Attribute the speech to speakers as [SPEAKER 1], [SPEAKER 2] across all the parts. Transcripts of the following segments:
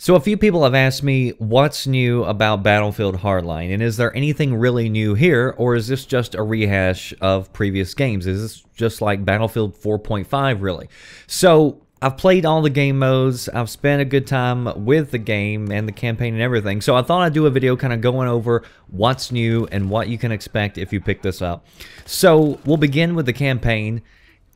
[SPEAKER 1] So a few people have asked me what's new about Battlefield Hardline, and is there anything really new here, or is this just a rehash of previous games? Is this just like Battlefield 4.5 really? So I've played all the game modes, I've spent a good time with the game and the campaign and everything, so I thought I'd do a video kind of going over what's new and what you can expect if you pick this up. So we'll begin with the campaign.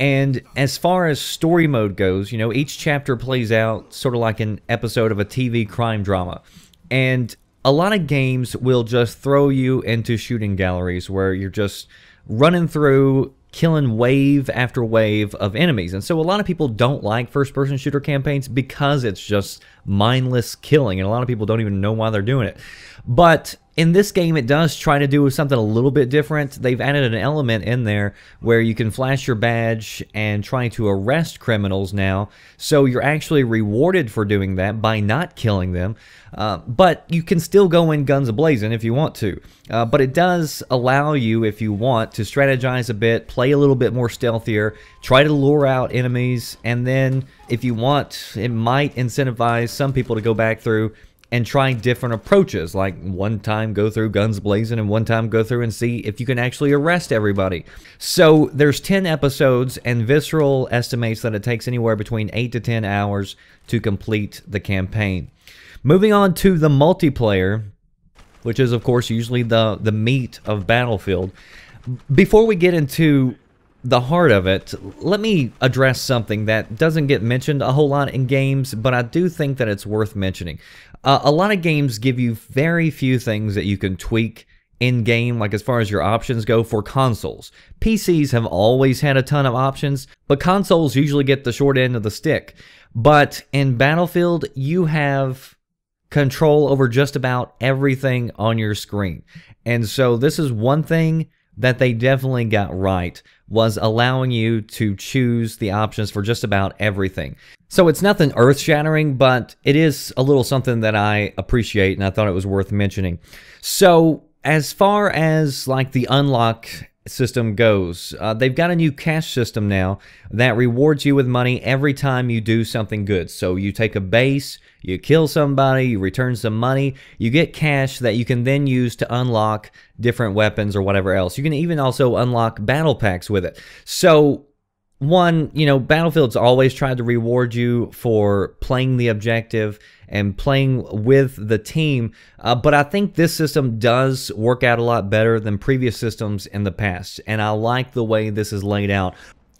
[SPEAKER 1] And as far as story mode goes, you know, each chapter plays out sort of like an episode of a TV crime drama. And a lot of games will just throw you into shooting galleries where you're just running through, killing wave after wave of enemies. And so a lot of people don't like first-person shooter campaigns because it's just mindless killing, and a lot of people don't even know why they're doing it. But in this game, it does try to do something a little bit different. They've added an element in there where you can flash your badge and try to arrest criminals now. So you're actually rewarded for doing that by not killing them. But you can still go in guns a-blazing if you want to. But it does allow you, if you want, to strategize a bit, play a little bit more stealthier, try to lure out enemies, and then if you want, it might incentivize some people to go back through and try different approaches, like one time go through guns blazing and one time go through and see if you can actually arrest everybody. So there's 10 episodes, and Visceral estimates that it takes anywhere between 8 to 10 hours to complete the campaign. Moving on to the multiplayer, which is of course usually the meat of Battlefield. Before we get into the heart of it, let me address something that doesn't get mentioned a whole lot in games, but I do think that it's worth mentioning. A lot of games give you very few things that you can tweak in-game, like as far as your options go for consoles. PCs have always had a ton of options, but consoles usually get the short end of the stick. But in Battlefield, you have control over just about everything on your screen. And so this is one thing that they definitely got right, was allowing you to choose the options for just about everything. So it's nothing earth-shattering, but it is a little something that I appreciate, and I thought it was worth mentioning. So as far as like the unlock system goes, they've got a new cash system now that rewards you with money every time you do something good. So you take a base, you kill somebody, you return some money, you get cash that you can then use to unlock different weapons or whatever else. You can even also unlock battle packs with it. So one, you know, Battlefield's always tried to reward you for playing the objective and playing with the team, but I think this system does work out a lot better than previous systems in the past, and I like the way this is laid out.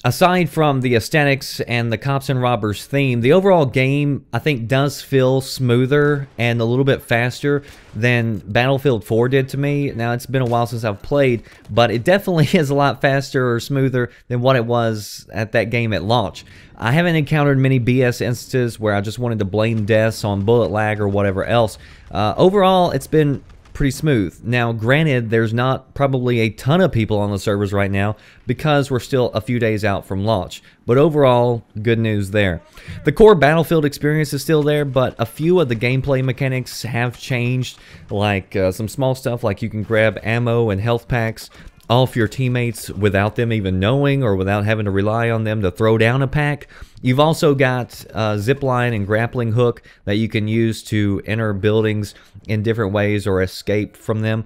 [SPEAKER 1] Aside from the aesthetics and the cops and robbers theme, the overall game, I think, does feel smoother and a little bit faster than Battlefield 4 did to me. Now, it's been a while since I've played, but it definitely is a lot faster or smoother than what it was at that game at launch. I haven't encountered many BS instances where I just wanted to blame deaths on bullet lag or whatever else. Overall, it's been pretty smooth. Now, granted, there's not probably a ton of people on the servers right now because we're still a few days out from launch, but overall, good news there. The core Battlefield experience is still there, but a few of the gameplay mechanics have changed, like some small stuff like you can grab ammo and health packs off your teammates without them even knowing or without having to rely on them to throw down a pack. You've also got zipline and grappling hook that you can use to enter buildings in different ways or escape from them.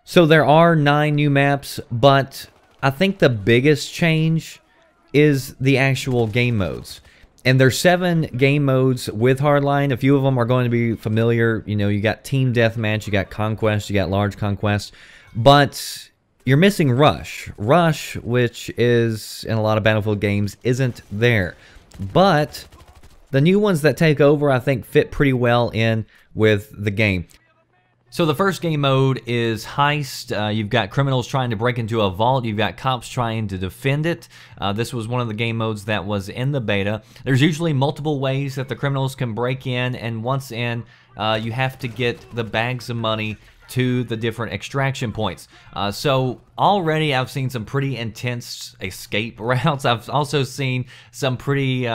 [SPEAKER 1] So there are 9 new maps, but I think the biggest change is the actual game modes. And there's 7 game modes with Hardline. A few of them are going to be familiar. You know, you got Team Deathmatch, you got Conquest, you got Large Conquest, but you're missing Rush. Rush, which is in a lot of Battlefield games, isn't there. But the new ones that take over, I think, fit pretty well in with the game. So the first game mode is Heist. You've got criminals trying to break into a vault. You've got cops trying to defend it. This was one of the game modes that was in the beta. There's usually multiple ways that the criminals can break in, and once in, you have to get the bags of money to the different extraction points. So already I've seen some pretty intense escape routes. I've also seen some pretty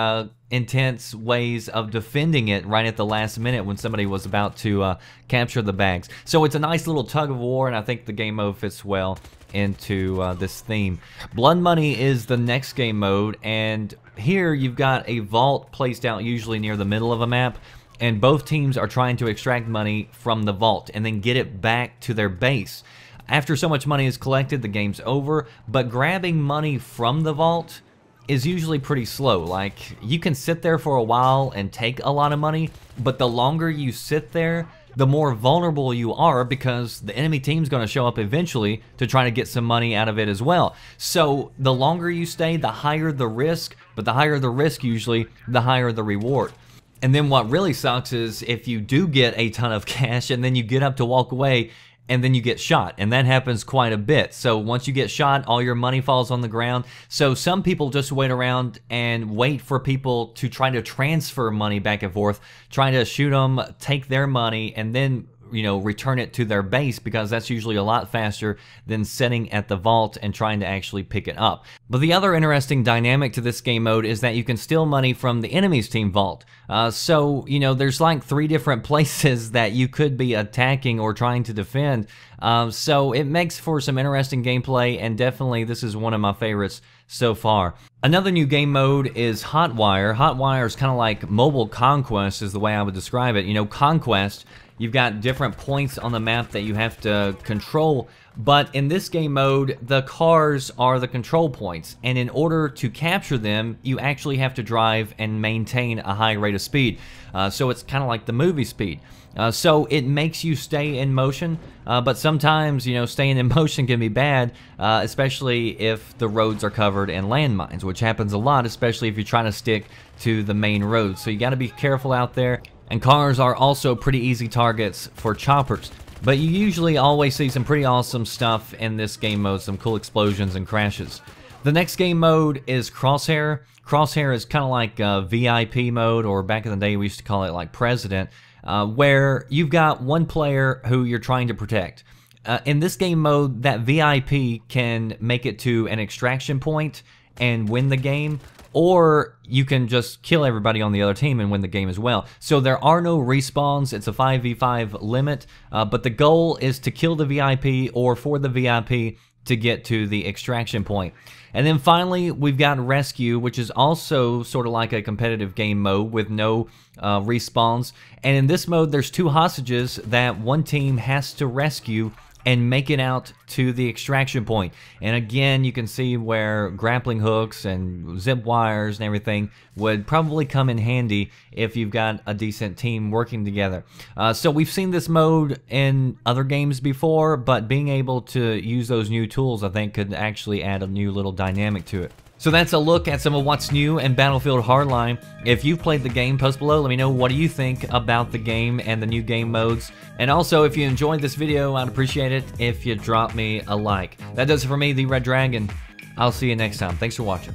[SPEAKER 1] intense ways of defending it right at the last minute when somebody was about to capture the bags. So it's a nice little tug of war, and I think the game mode fits well into this theme. Blood Money is the next game mode, and here you've got a vault placed out usually near the middle of a map, and both teams are trying to extract money from the vault and then get it back to their base. After so much money is collected, the game's over, but grabbing money from the vault is usually pretty slow. Like, you can sit there for a while and take a lot of money, but the longer you sit there, the more vulnerable you are, because the enemy team's going to show up eventually to try to get some money out of it as well. So the longer you stay, the higher the risk, but the higher the risk usually, the higher the reward. And then what really sucks is if you do get a ton of cash and then you get up to walk away and then you get shot, and that happens quite a bit. So once you get shot, all your money falls on the ground. So some people just wait around and wait for people to try to transfer money back and forth, trying to shoot them, take their money, and then, you know, return it to their base, because that's usually a lot faster than sitting at the vault and trying to actually pick it up. But the other interesting dynamic to this game mode is that you can steal money from the enemy's team vault. So, you know, there's like 3 different places that you could be attacking or trying to defend. So it makes for some interesting gameplay, and definitely this is one of my favorites so far. Another new game mode is Hotwire. Hotwire is kind of like mobile conquest is the way I would describe it. You know, conquest, you've got different points on the map that you have to control, but in this game mode, the cars are the control points, and in order to capture them, you actually have to drive and maintain a high rate of speed. So it's kind of like the movie speed. So it makes you stay in motion, but sometimes, you know, staying in motion can be bad, especially if the roads are covered in landmines, which happens a lot, especially if you're trying to stick to the main road. So you got to be careful out there. And cars are also pretty easy targets for choppers. But you usually always see some pretty awesome stuff in this game mode, some cool explosions and crashes. The next game mode is Crosshair. Crosshair is kind of like VIP mode, or back in the day we used to call it like President, where you've got one player who you're trying to protect. In this game mode, that VIP can make it to an extraction point and win the game, or you can just kill everybody on the other team and win the game as well. So there are no respawns. It's a 5v5 limit, but the goal is to kill the VIP or for the VIP to get to the extraction point. And then finally, we've got Rescue, which is also sort of like a competitive game mode with no respawns. And in this mode, there's 2 hostages that one team has to rescue and make it out to the extraction point. And again, you can see where grappling hooks and zip wires and everything would probably come in handy if you've got a decent team working together. So we've seen this mode in other games before, but being able to use those new tools, I think, could actually add a new little dynamic to it. So that's a look at some of what's new in Battlefield Hardline. If you've played the game, post below. Let me know what do you think about the game and the new game modes. And also, if you enjoyed this video, I'd appreciate it if you drop me a like. That does it for me, the Red Dragon. I'll see you next time. Thanks for watching.